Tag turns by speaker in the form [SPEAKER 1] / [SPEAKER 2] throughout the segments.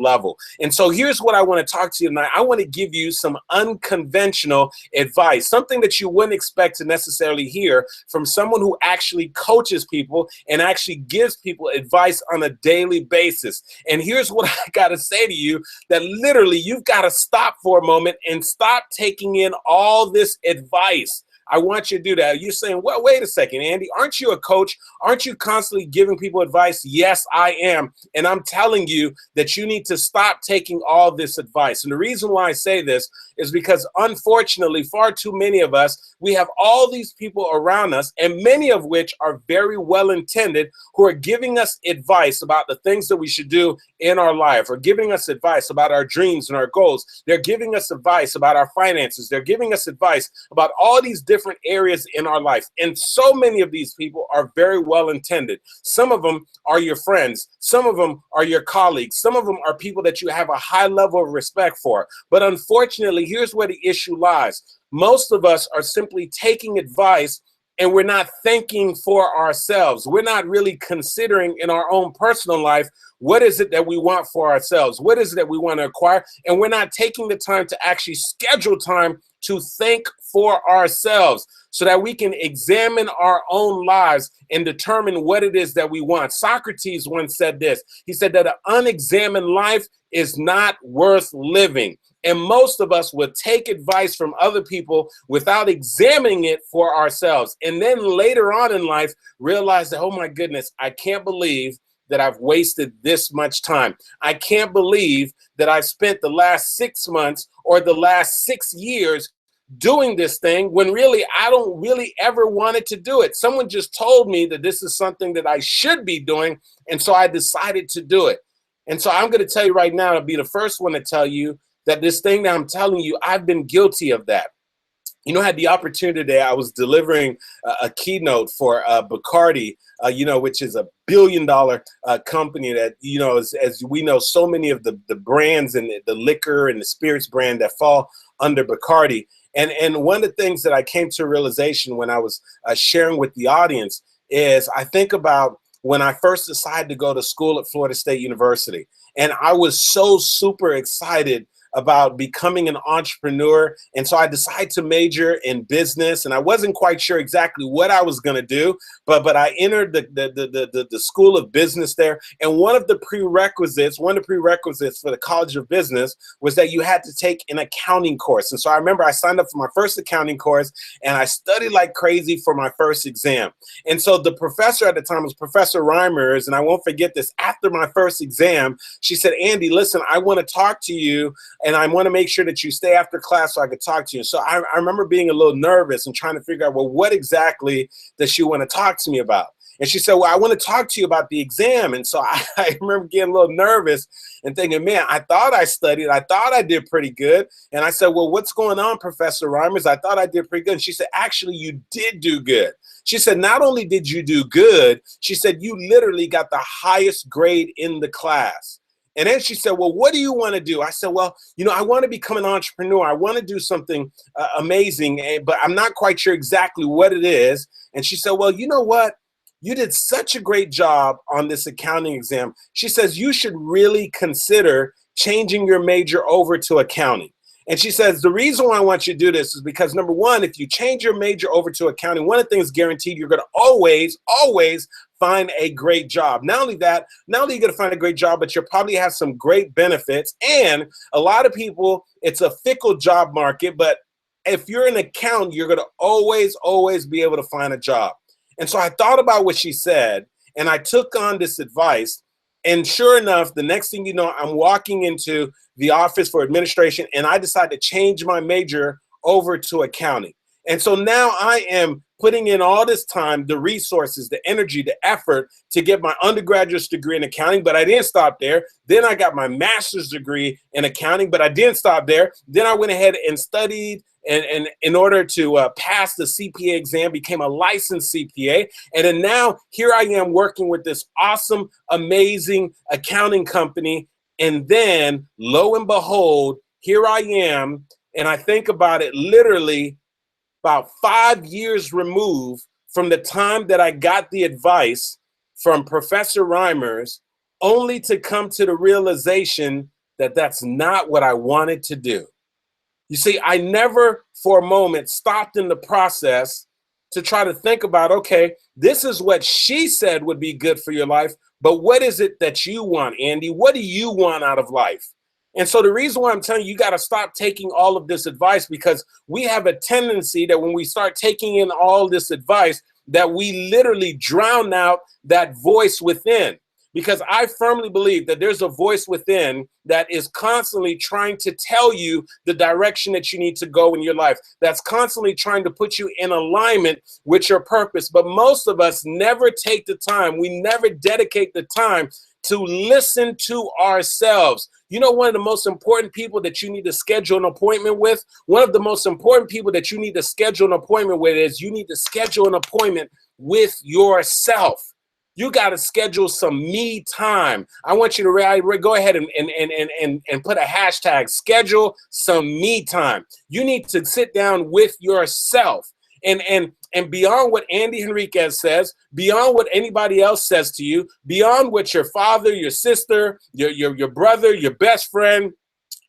[SPEAKER 1] level. And so here's what I want to talk to you tonight. I want to give you some unconventional advice, something that you wouldn't expect to necessarily hear from someone who actually coaches people and actually gives people advice on a daily basis. And here's what I got to say to you, that literally you've got to stop for a moment and stop taking in all this advice. I want you to do that. You're saying, well, wait a second, Andy, aren't you a coach? Aren't you constantly giving people advice? Yes, I am. And I'm telling you that you need to stop taking all this advice. And the reason why I say this is because, unfortunately, far too many of us, we have all these people around us, and many of which are very well-intended, who are giving us advice about the things that we should do in our life, or giving us advice about our dreams and our goals. They're giving us advice about our finances. They're giving us advice about all these different areas in our life. And so many of these people are very well-intended. Some of them are your friends. Some of them are your colleagues. Some of them are people that you have a high level of respect for. But unfortunately, here's where the issue lies. Most of us are simply taking advice and we're not thinking for ourselves. We're not really considering in our own personal life, what is it that we want for ourselves? What is it that we want to acquire? And we're not taking the time to actually schedule time to think for ourselves so that we can examine our own lives and determine what it is that we want. Socrates once said this. He said that an unexamined life is not worth living. And most of us would take advice from other people without examining it for ourselves. And then later on in life, realize that, oh my goodness, I can't believe that I've wasted this much time. I can't believe that I've spent the last 6 months or the last 6 years doing this thing when really I don't really ever wanted to do it. Someone just told me that this is something that I should be doing, and so I decided to do it. And so I'm going to tell you right now, I'll be the first one to tell you that this thing that I'm telling you, I've been guilty of that. You know, I had the opportunity today. I was delivering a keynote for Bacardi, which is a billion-dollar company that, as we know, so many of the brands and the liquor and the spirits brand that fall under Bacardi. And one of the things that I came to a realization when I was sharing with the audience is I think about when I first decided to go to school at Florida State University. And I was so super excited about becoming an entrepreneur. And so I decided to major in business, and I wasn't quite sure exactly what I was going to do, but I entered the School of Business there. And one of the prerequisites for the College of Business was that you had to take an accounting course. And so I remember I signed up for my first accounting course, and I studied like crazy for my first exam. And so the professor at the time was Professor Reimers, and I won't forget this. After my first exam, she said, Andy, listen, I want to talk to you, and I want to make sure that you stay after class so I could talk to you. So I remember being a little nervous and trying to figure out, well, what exactly does she want to talk to me about? And she said, well, I want to talk to you about the exam. And so I remember getting a little nervous and thinking, man, I thought I studied. I thought I did pretty good. And I said, well, what's going on, Professor Reimers? I thought I did pretty good. And she said, actually, you did do good. She said, not only did you do good, she said, you literally got the highest grade in the class. And then she said, well, what do you want to do? I said, well, I want to become an entrepreneur. I want to do something amazing, but I'm not quite sure exactly what it is. And she said, well, you know what? You did such a great job on this accounting exam. She says, you should really consider changing your major over to accounting. And she says, the reason why I want you to do this is because, number one, if you change your major over to accounting, one of the things guaranteed, you're going to always find a great job. Not only that, not only are you going to find a great job, but you'll probably have some great benefits. And a lot of people, it's a fickle job market, but if you're an accountant, you're going to always be able to find a job. And so I thought about what she said, and I took on this advice. And sure enough, the next thing you know, I'm walking into the office for administration, and I decided to change my major over to accounting. And so now I am putting in all this time, the resources, the energy, the effort to get my undergraduate degree in accounting, but I didn't stop there. Then I got my master's degree in accounting, but I didn't stop there. Then I went ahead and studied and in order to pass the CPA exam, became a licensed CPA. And then now here I am working with this awesome, amazing accounting company. And then lo and behold, here I am. And I think about it literally about 5 years removed from the time that I got the advice from Professor Reimers only to come to the realization that that's not what I wanted to do. You see, I never for a moment stopped in the process to try to think about, okay, this is what she said would be good for your life, but what is it that you want, Andy? What do you want out of life? And so the reason why I'm telling you, you got to stop taking all of this advice, because we have a tendency that when we start taking in all this advice, that we literally drown out that voice within. Because I firmly believe that there's a voice within that is constantly trying to tell you the direction that you need to go in your life. That's constantly trying to put you in alignment with your purpose. But most of us never take the time. We never dedicate the time to listen to ourselves. You know, one of the most important people that you need to schedule an appointment with, one of the most important people that you need to schedule an appointment with is you need to schedule an appointment with yourself. You got to schedule some me time. I want you to go ahead and put a hashtag, schedule some me time. You need to sit down with yourself and beyond what Andy Henriquez says, beyond what anybody else says to you, beyond what your father, your sister, your brother, your best friend,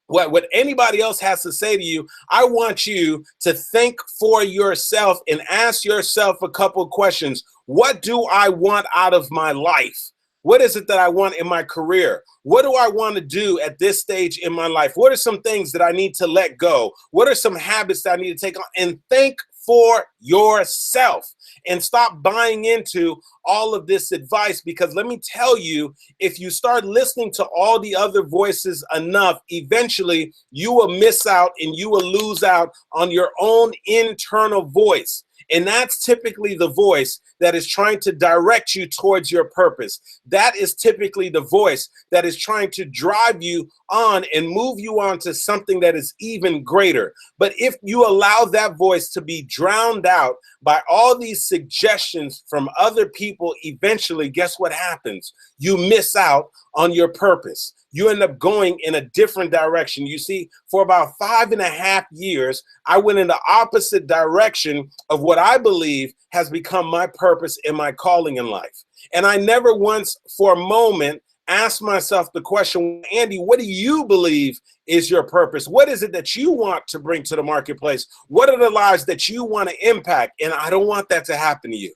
[SPEAKER 1] what anybody else has to say to you. I want you to think for yourself and ask yourself a couple of questions. What do I want out of my life? What is it that I want in my career? What do I want to do at this stage in my life? What are some things that I need to let go? What are some habits that I need to take on? And think for yourself and stop buying into all of this advice, because let me tell you, if you start listening to all the other voices enough, eventually you will miss out and you will lose out on your own internal voice. And that's typically the voice that is trying to direct you towards your purpose. That is typically the voice that is trying to drive you on and move you on to something that is even greater. But if you allow that voice to be drowned out by all these suggestions from other people, eventually, guess what happens? You miss out on your purpose. You end up going in a different direction. You see, for about 5.5 years, I went in the opposite direction of what I believe has become my purpose and my calling in life. And I never once for a moment asked myself the question, Andy, what do you believe is your purpose? What is it that you want to bring to the marketplace? What are the lives that you want to impact? And I don't want that to happen to you.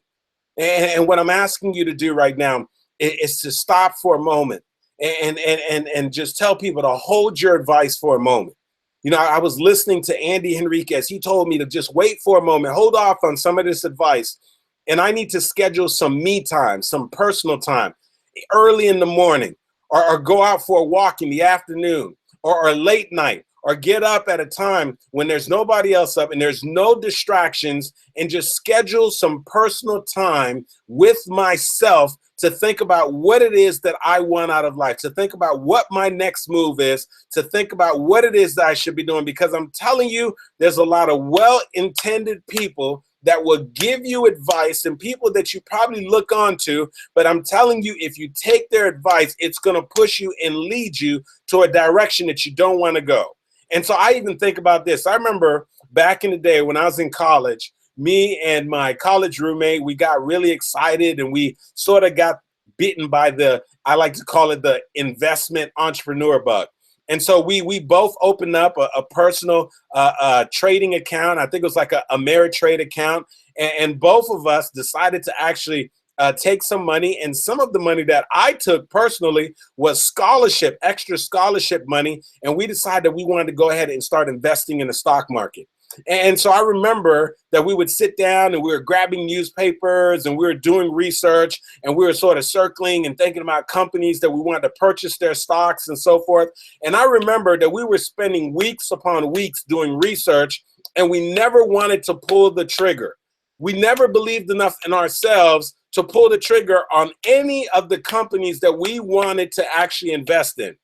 [SPEAKER 1] And what I'm asking you to do right now is to stop for a moment and just tell people to hold your advice for a moment. You know, I was listening to Andy Henriquez. He told me to just wait for a moment, hold off on some of this advice. And I need to schedule some me time, some personal time early in the morning, or go out for a walk in the afternoon, or late night, or get up at a time when there's nobody else up and there's no distractions, and just schedule some personal time with myself to think about what it is that I want out of life, to think about what my next move is, to think about what it is that I should be doing. Because I'm telling you, there's a lot of well-intended people that will give you advice and people that you probably look onto. But I'm telling you, if you take their advice, it's going to push you and lead you to a direction that you don't want to go. And so I even think about this. I remember back in the day when I was in college, me and my college roommate, we got really excited and we sort of got bitten by I like to call it the investment entrepreneur bug. And so we both opened up a personal trading account. I think it was like a Ameritrade account. And both of us decided to actually take some money. And some of the money that I took personally was scholarship, extra scholarship money. And we decided that we wanted to go ahead and start investing in the stock market. And so I remember that we would sit down and we were grabbing newspapers and we were doing research and we were sort of circling and thinking about companies that we wanted to purchase their stocks and so forth. And I remember that we were spending weeks upon weeks doing research and we never wanted to pull the trigger. We never believed enough in ourselves to pull the trigger on any of the companies that we wanted to actually invest in.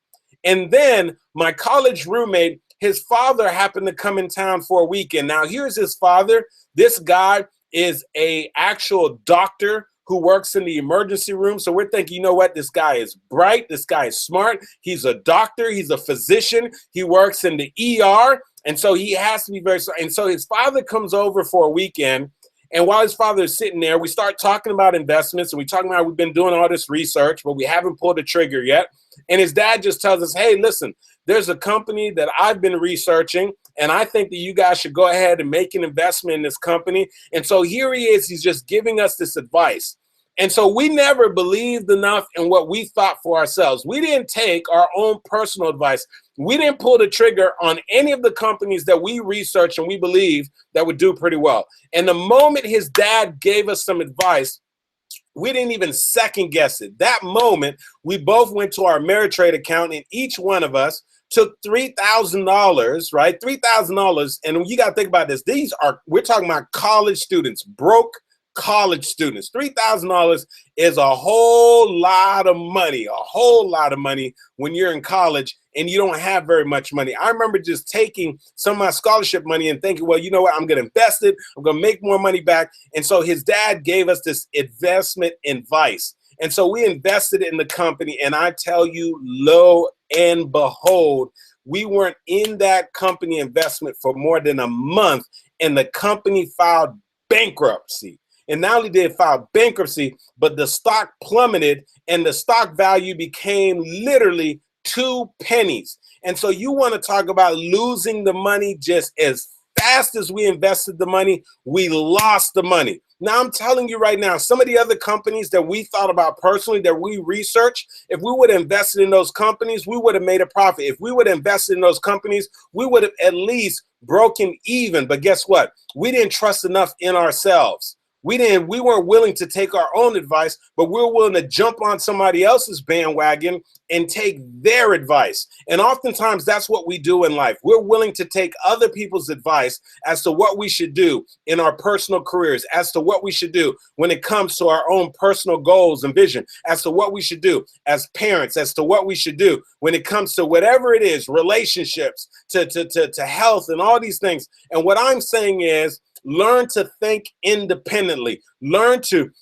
[SPEAKER 1] And then my college roommate, his father happened to come in town for a weekend. Now, here's his father. This guy is an actual doctor who works in the emergency room. So we're thinking, you know what? This guy is bright. This guy is smart. He's a doctor. He's a physician. He works in the ER. And so he has to be very smart. And so his father comes over for a weekend. And while his father is sitting there, we start talking about investments, and we talking about we've been doing all this research, but we haven't pulled the trigger yet. And his dad just tells us, hey, listen, there's a company that I've been researching, and I think that you guys should go ahead and make an investment in this company. And so here he is, he's just giving us this advice. And so we never believed enough in what we thought for ourselves. We didn't take our own personal advice. We didn't pull the trigger on any of the companies that we researched and we believed that would do pretty well. And the moment his dad gave us some advice, we didn't even second guess it. That moment, we both went to our Ameritrade account, and each one of us took $3,000, right? $3,000. And you got to think about this. We're talking about college students, broke college students. $3,000 is a whole lot of money, when you're in college and you don't have very much money. I remember just taking some of my scholarship money and thinking, well, you know what? I'm going to invest it. I'm going to make more money back. And so his dad gave us this investment advice. And so we invested in the company. And I tell you, lo and behold, we weren't in that company investment for more than a month, and the company filed bankruptcy. And not only did it file bankruptcy, but the stock plummeted, and the stock value became literally 2 pennies. And so you want to talk about losing the money. Just as fast as we invested the money, we lost the money. Now, I'm telling you right now, some of the other companies that we thought about personally, that we researched, if we would have invested in those companies, we would have made a profit. If we would have invested in those companies, we would have at least broken even. But guess what? We didn't trust enough in ourselves. We weren't willing to take our own advice, but we're willing to jump on somebody else's bandwagon and take their advice. And oftentimes that's what we do in life. We're willing to take other people's advice as to what we should do in our personal careers, as to what we should do when it comes to our own personal goals and vision, as to what we should do as parents, as to what we should do when it comes to whatever it is, relationships, to health and all these things. And what I'm saying is, learn to think independently. Learn to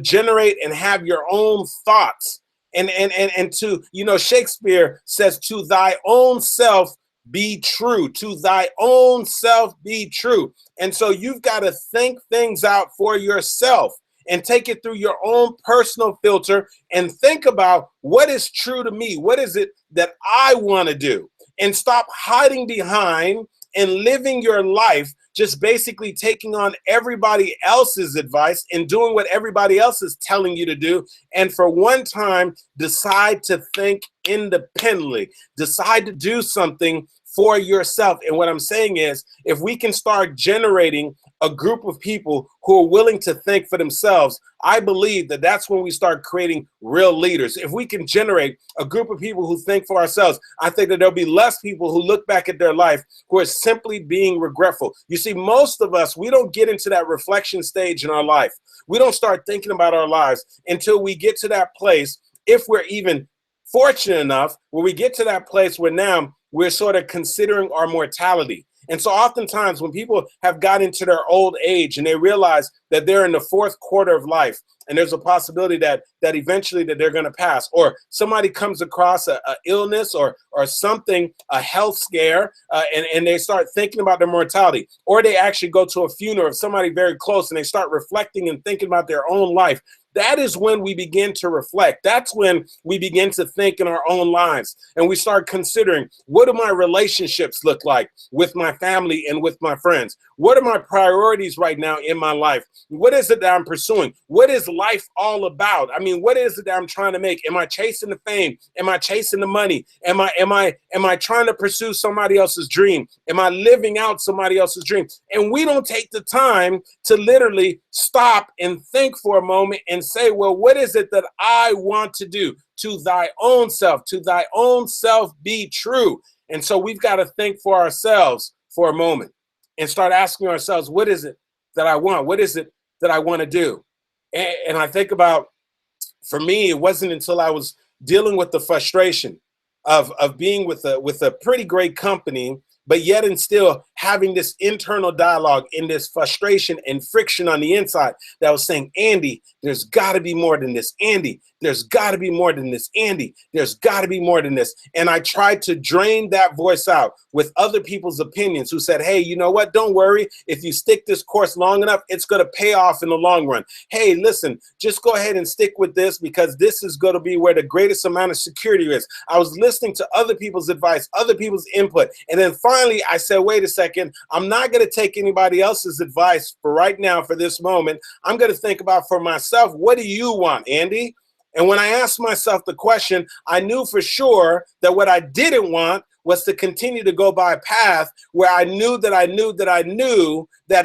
[SPEAKER 1] generate and have your own thoughts. And to, Shakespeare says, to thy own self be true. To thy own self be true. And so you've got to think things out for yourself and take it through your own personal filter and think about what is true to me. What is it that I want to do? And stop hiding behind and living your life just basically taking on everybody else's advice and doing what everybody else is telling you to do. And for one time, decide to think independently. Decide to do something for yourself. And what I'm saying is, if we can start generating a group of people who are willing to think for themselves, I believe that that's when we start creating real leaders. If we can generate a group of people who think for ourselves, I think that there'll be less people who look back at their life who are simply being regretful. You see, most of us, we don't get into that reflection stage in our life. We don't start thinking about our lives until we get to that place, if we're even fortunate enough, where we get to that place where now we're sort of considering our mortality. And so oftentimes when people have got into their old age and they realize that they're in the fourth quarter of life, and there's a possibility that eventually that they're going to pass, or somebody comes across a illness or something, a health scare, and they start thinking about their mortality, or they actually go to a funeral of somebody very close and they start reflecting and thinking about their own life. That is when we begin to reflect. That's when we begin to think in our own lives, and we start considering, what do my relationships look like with my family and with my friends? What are my priorities right now in my life? What is it that I'm pursuing? What is life all about? I mean, what is it that I'm trying to make? Am I chasing the fame? Am I chasing the money? Am I trying to pursue somebody else's dream? Am I living out somebody else's dream? And we don't take the time to literally stop and think for a moment and say, well, what is it that I want to do? To thy own self be true. And so we've got to think for ourselves for a moment and start asking ourselves, what is it that I want? What is it that I want to do? And I think about, for me, it wasn't until I was dealing with the frustration of being with a pretty great company, but yet and still having this internal dialogue and this frustration and friction on the inside that was saying, Andy, there's got to be more than this. Andy, there's got to be more than this. Andy, there's got to be more than this. And I tried to drain that voice out with other people's opinions who said, hey, you know what? Don't worry. If you stick this course long enough, it's going to pay off in the long run. Hey, listen, just go ahead and stick with this because this is going to be where the greatest amount of security is. I was listening to other people's advice, other people's input. And then finally, I said, wait a second, I'm not going to take anybody else's advice for right now, for this moment. I'm going to think about for myself, what do you want, Andy? And when I asked myself the question, I knew for sure that what I didn't want was to continue to go by a path where I knew that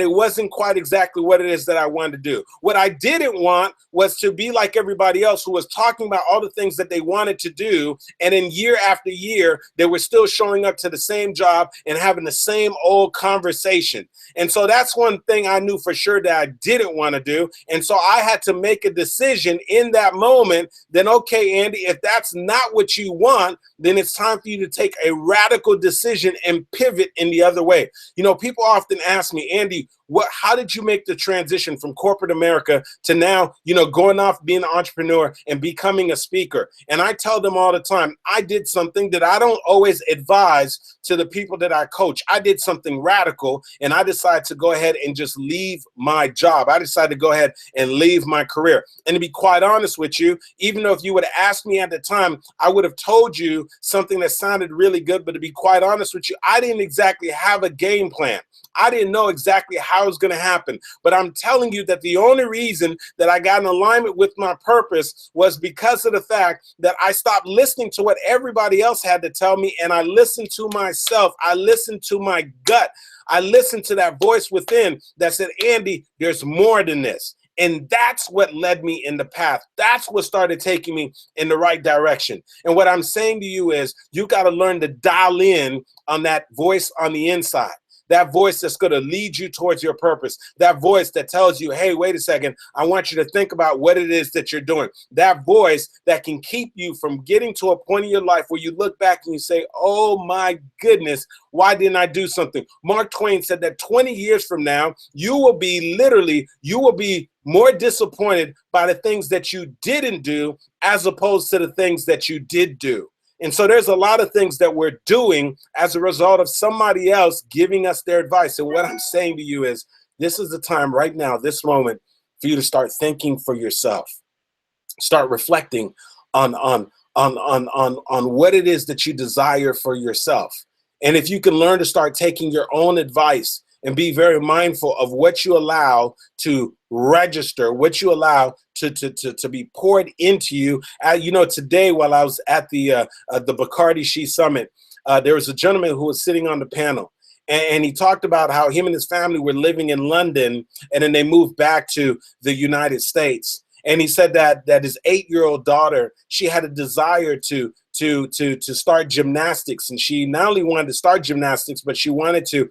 [SPEAKER 1] it wasn't quite exactly what it is that I wanted to do. What I didn't want was to be like everybody else who was talking about all the things that they wanted to do, and then year after year, they were still showing up to the same job and having the same old conversation. And so that's one thing I knew for sure that I didn't want to do. And so I had to make a decision in that moment, then, okay, Andy, if that's not what you want, then it's time for you to take a radical decision and pivot in the other way. You know, people often ask me, Andy, how did you make the transition from corporate America to now, you know, going off being an entrepreneur and becoming a speaker? And I tell them all the time, I did something that I don't always advise to the people that I coach. I did something radical, and I decided to go ahead and just leave my job. I decided to go ahead and leave my career. And to be quite honest with you, even though if you would have asked me at the time, I would have told you something that sounded really good. But to be quite honest with you, I didn't exactly have a game plan. I didn't know exactly how it was going to happen. But I'm telling you that the only reason that I got in alignment with my purpose was because of the fact that I stopped listening to what everybody else had to tell me, and I listened to myself. I listened to my gut. I listened to that voice within that said, Andy, there's more than this. And that's what led me in the path. That's what started taking me in the right direction. And what I'm saying to you is you got to learn to dial in on that voice on the inside. That voice that's going to lead you towards your purpose. That voice that tells you, hey, wait a second, I want you to think about what it is that you're doing. That voice that can keep you from getting to a point in your life where you look back and you say, oh my goodness, why didn't I do something? Mark Twain said that 20 years from now, you will be more disappointed by the things that you didn't do as opposed to the things that you did do. And so there's a lot of things that we're doing as a result of somebody else giving us their advice. And what I'm saying to you is this is the time right now, this moment, for you to start thinking for yourself. Start reflecting on what it is that you desire for yourself. And if you can learn to start taking your own advice and be very mindful of what you allow to register, what you allow to be poured into you. You know, today while I was at the Bacardi She Summit, there was a gentleman who was sitting on the panel, and he talked about how him and his family were living in London, and then they moved back to the United States. And he said that his 8-year-old daughter, she had a desire to start gymnastics, and she not only wanted to start gymnastics, but she wanted to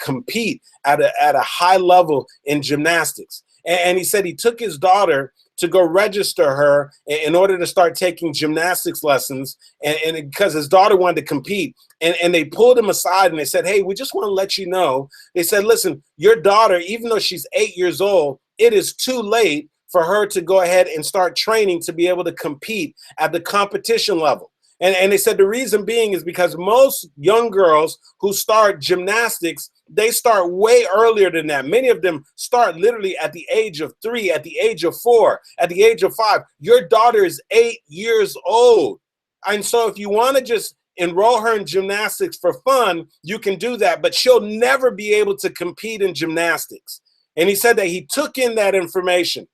[SPEAKER 1] compete at a high level in gymnastics. And he said he took his daughter to go register her in order to start taking gymnastics lessons, and because his daughter wanted to compete, and they pulled him aside and they said, hey, we just want to let you know. They said, listen, your daughter, even though she's 8 years old, it is too late for her to go ahead and start training to be able to compete at the competition level. And they said the reason being is because most young girls who start gymnastics, they start way earlier than that. Many of them start literally at the age of 3, at the age of 4, at the age of 5. Your daughter is 8 years old. And so if you want to just enroll her in gymnastics for fun, you can do that, but she'll never be able to compete in gymnastics. And he said that he took in that information.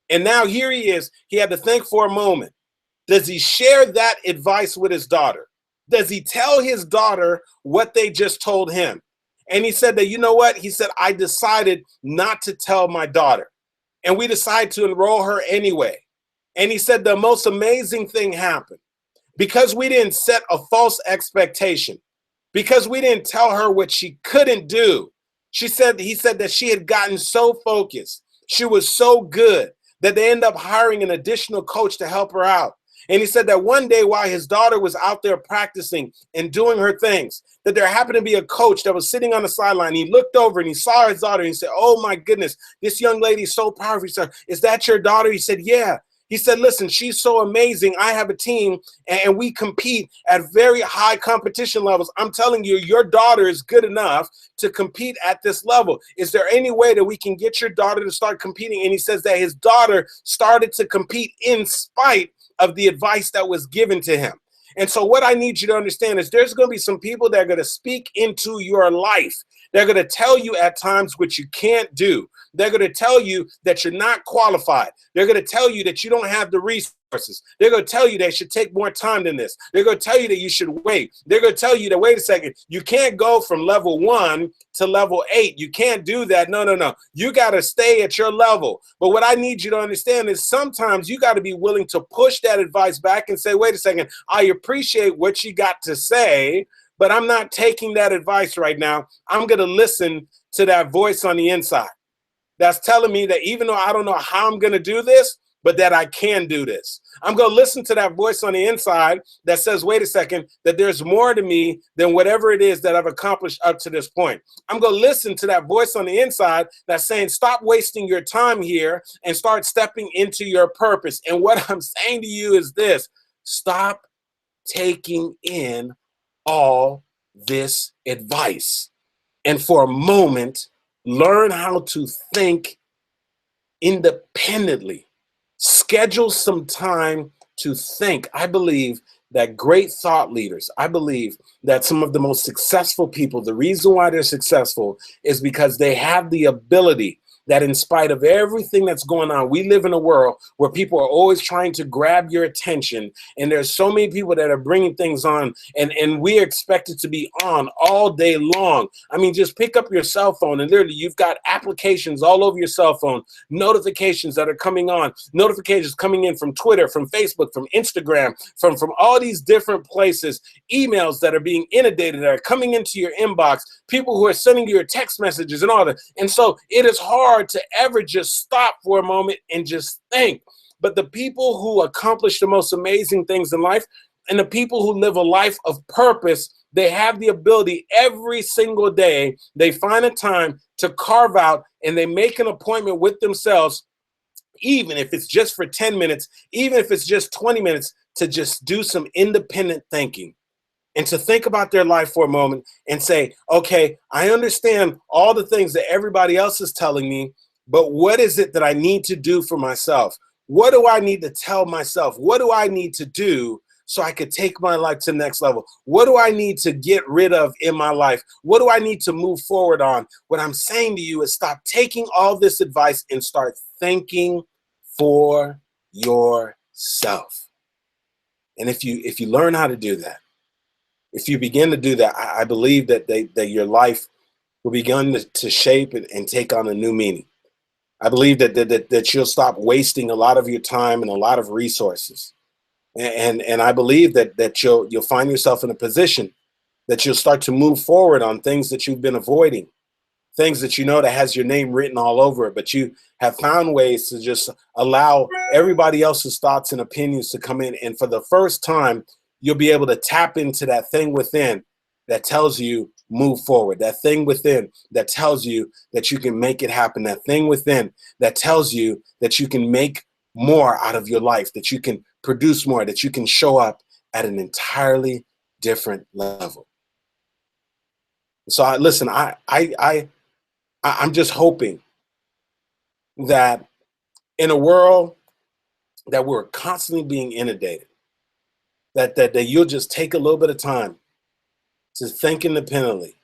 [SPEAKER 1] And now here he is. He had to think for a moment. Does he share that advice with his daughter? Does he tell his daughter what they just told him? And he said that, you know what? He said, I decided not to tell my daughter. And we decided to enroll her anyway. And he said the most amazing thing happened. Because we didn't set a false expectation, because we didn't tell her what she couldn't do. He said that she had gotten so focused. She was so good that they ended up hiring an additional coach to help her out. And he said that one day while his daughter was out there practicing and doing her things, that there happened to be a coach that was sitting on the sideline. He looked over and he saw his daughter and he said, "Oh my goodness, this young lady is so powerful." He said, "Is that your daughter?" He said, "Yeah." He said, "Listen, she's so amazing. I have a team and we compete at very high competition levels. I'm telling you, your daughter is good enough to compete at this level. Is there any way that we can get your daughter to start competing?" And he says that his daughter started to compete in spite of the advice that was given to him. And so what I need you to understand is there's going to be some people that are going to speak into your life. They're going to tell you at times what you can't do. They're going to tell you that you're not qualified. They're going to tell you that you don't have the resources. They're going to tell you that it should take more time than this. They're going to tell you that you should wait. They're going to tell you that, wait a second, you can't go from level 1 to level 8. You can't do that. No, no, no. You got to stay at your level. But what I need you to understand is sometimes you got to be willing to push that advice back and say, wait a second, I appreciate what you got to say, but I'm not taking that advice right now. I'm going to listen to that voice on the inside that's telling me that even though I don't know how I'm going to do this, but that I can do this. I'm going to listen to that voice on the inside that says, wait a second, that there's more to me than whatever it is that I've accomplished up to this point. I'm going to listen to that voice on the inside that's saying, stop wasting your time here and start stepping into your purpose. And what I'm saying to you is this: stop taking in all this advice. And for a moment, learn how to think independently. Schedule some time to think. I believe that great thought leaders, I believe that some of the most successful people, the reason why they're successful is because they have the ability that in spite of everything that's going on, we live in a world where people are always trying to grab your attention. And there's so many people that are bringing things on, and we are expected to be on all day long. I mean, just pick up your cell phone and literally you've got applications all over your cell phone, notifications that are coming on, notifications coming in from Twitter, from Facebook, from Instagram, from all these different places, emails that are being inundated that are coming into your inbox, people who are sending you your text messages and all that. And so it is hard to ever just stop for a moment and just think. But the people who accomplish the most amazing things in life and the people who live a life of purpose, they have the ability every single day, they find a time to carve out and they make an appointment with themselves, even if it's just for 10 minutes, even if it's just 20 minutes, to just do some independent thinking. And to think about their life for a moment and say, okay, I understand all the things that everybody else is telling me, but what is it that I need to do for myself? What do I need to tell myself? What do I need to do so I could take my life to the next level? What do I need to get rid of in my life? What do I need to move forward on? What I'm saying to you is stop taking all this advice and start thinking for yourself. And if you learn how to do that, if you begin to do that, I believe that that your life will begin to shape and take on a new meaning. I believe that you'll stop wasting a lot of your time and a lot of resources. And I believe that you'll find yourself in a position that you'll start to move forward on things that you've been avoiding, things that you know that has your name written all over it, but you have found ways to just allow everybody else's thoughts and opinions to come in. And for the first time, you'll be able to tap into that thing within that tells you move forward, that thing within that tells you that you can make it happen, that thing within that tells you that you can make more out of your life, that you can produce more, that you can show up at an entirely different level. So I'm just hoping that in a world that we're constantly being inundated, that you'll just take a little bit of time to think independently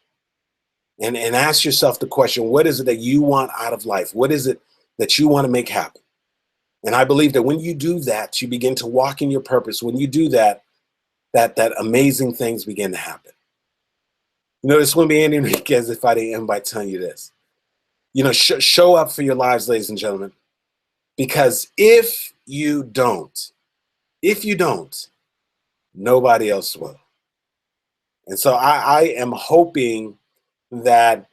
[SPEAKER 1] and ask yourself the question, what is it that you want out of life? What is it that you want to make happen? And I believe that when you do that, you begin to walk in your purpose. When you do that, that amazing things begin to happen. You know, this wouldn't be Andy Henriquez if I didn't end by telling you this. You know, show up for your lives, ladies and gentlemen, because if you don't, nobody else will. And so I am hoping that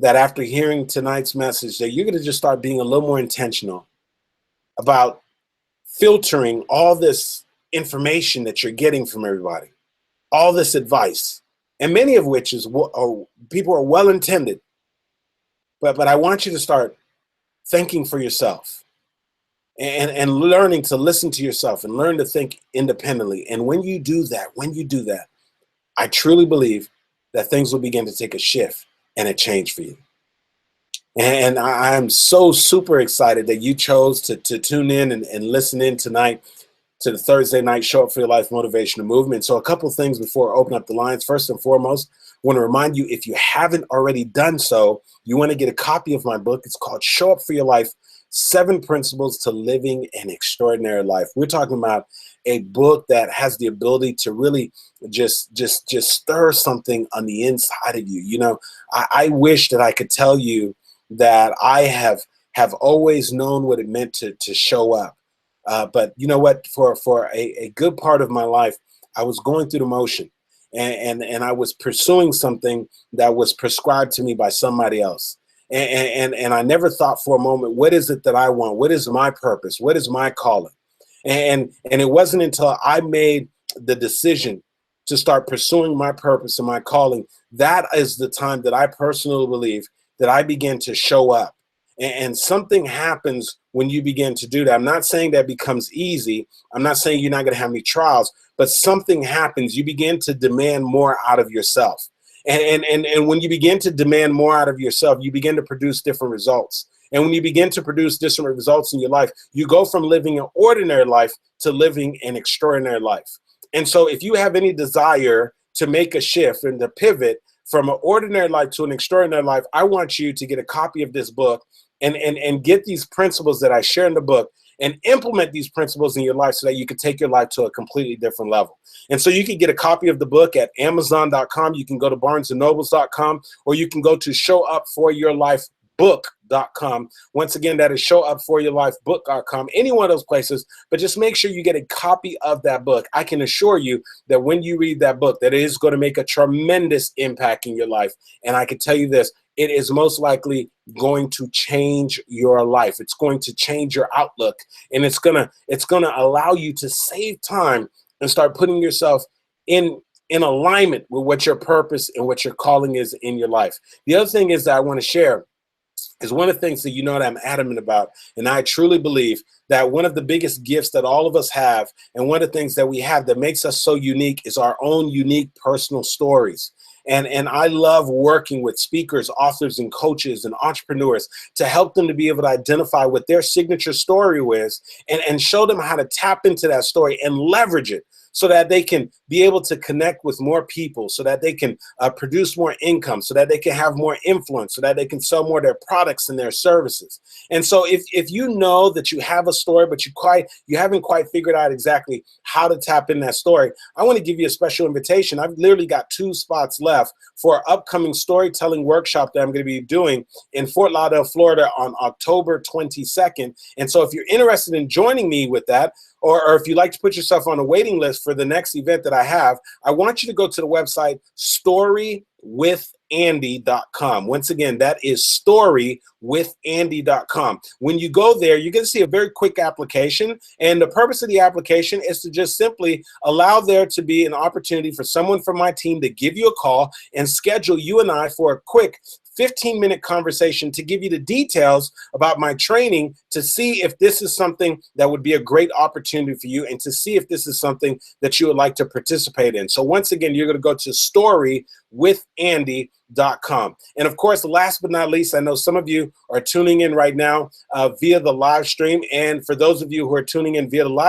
[SPEAKER 1] after hearing tonight's message, that you're going to just start being a little more intentional about filtering all this information that you're getting from everybody, all this advice, and many of which is people are well intended, but I want you to start thinking for yourself and learning to listen to yourself and learn to think independently. And when you do that, I truly believe that things will begin to take a shift and a change for you. And I'm so super excited that you chose to tune in and listen in tonight to the Thursday night Show Up for Your Life Motivational Movement. So a couple things before I open up the lines. First and foremost, I want to remind you, if you haven't already done so, you want to get a copy of my book. It's called Show Up for Your Life, 7 Principles to Living an Extraordinary Life. We're talking about a book that has the ability to really just stir something on the inside of you. You know, I wish that I could tell you that I have always known what it meant to show up. But you know what, for a good part of my life, I was going through the motion and I was pursuing something that was prescribed to me by somebody else. And I never thought for a moment, what is it that I want? What is my purpose? What is my calling? And it wasn't until I made the decision to start pursuing my purpose and my calling, that is the time that I personally believe that I began to show up. And something happens when you begin to do that. I'm not saying that becomes easy. I'm not saying you're not going to have any trials, but something happens. You begin to demand more out of yourself. And when you begin to demand more out of yourself, you begin to produce different results. And when you begin to produce different results in your life, you go from living an ordinary life to living an extraordinary life. And so if you have any desire to make a shift and to pivot from an ordinary life to an extraordinary life, I want you to get a copy of this book and get these principles that I share in the book and implement these principles in your life so that you can take your life to a completely different level. And so you can get a copy of the book at Amazon.com. You can go to BarnesandNobles.com, or you can go to ShowUpForYourLifeBook.com. Once again, that is ShowUpForYourLifeBook.com, any one of those places, but just make sure you get a copy of that book. I can assure you that when you read that book, that it is going to make a tremendous impact in your life. And I can tell you this, it is most likely going to change your life. It's going to change your outlook, and it's gonna allow you to save time and start putting yourself in alignment with what your purpose and what your calling is in your life. The other thing is that I want to share is one of the things that you know that I'm adamant about, and I truly believe that one of the biggest gifts that all of us have, and one of the things that we have that makes us so unique, is our own unique personal stories. And I love working with speakers, authors, and coaches and entrepreneurs to help them to be able to identify what their signature story was and show them how to tap into that story and leverage it so that they can be able to connect with more people, so that they can produce more income, so that they can have more influence, so that they can sell more of their products and their services. And so if you know that you have a story, but you haven't quite figured out exactly how to tap in that story, I want to give you a special invitation. I've literally got 2 spots left for an upcoming storytelling workshop that I'm going to be doing in Fort Lauderdale, Florida on October 22nd. And so if you're interested in joining me with that, or if you'd like to put yourself on a waiting list for the next event that I have, I want you to go to the website storywithandy.com. Once again, that is storywithandy.com. When you go there, you're going to see a very quick application. And the purpose of the application is to just simply allow there to be an opportunity for someone from my team to give you a call and schedule you and I for a quick 15-minute conversation to give you the details about my training, to see if this is something that would be a great opportunity for you, and to see if this is something that you would like to participate in. So once again, you're going to go to storywithandy.com. And of course, last but not least, I know some of you are tuning in right now via the live stream. And for those of you who are tuning in via the live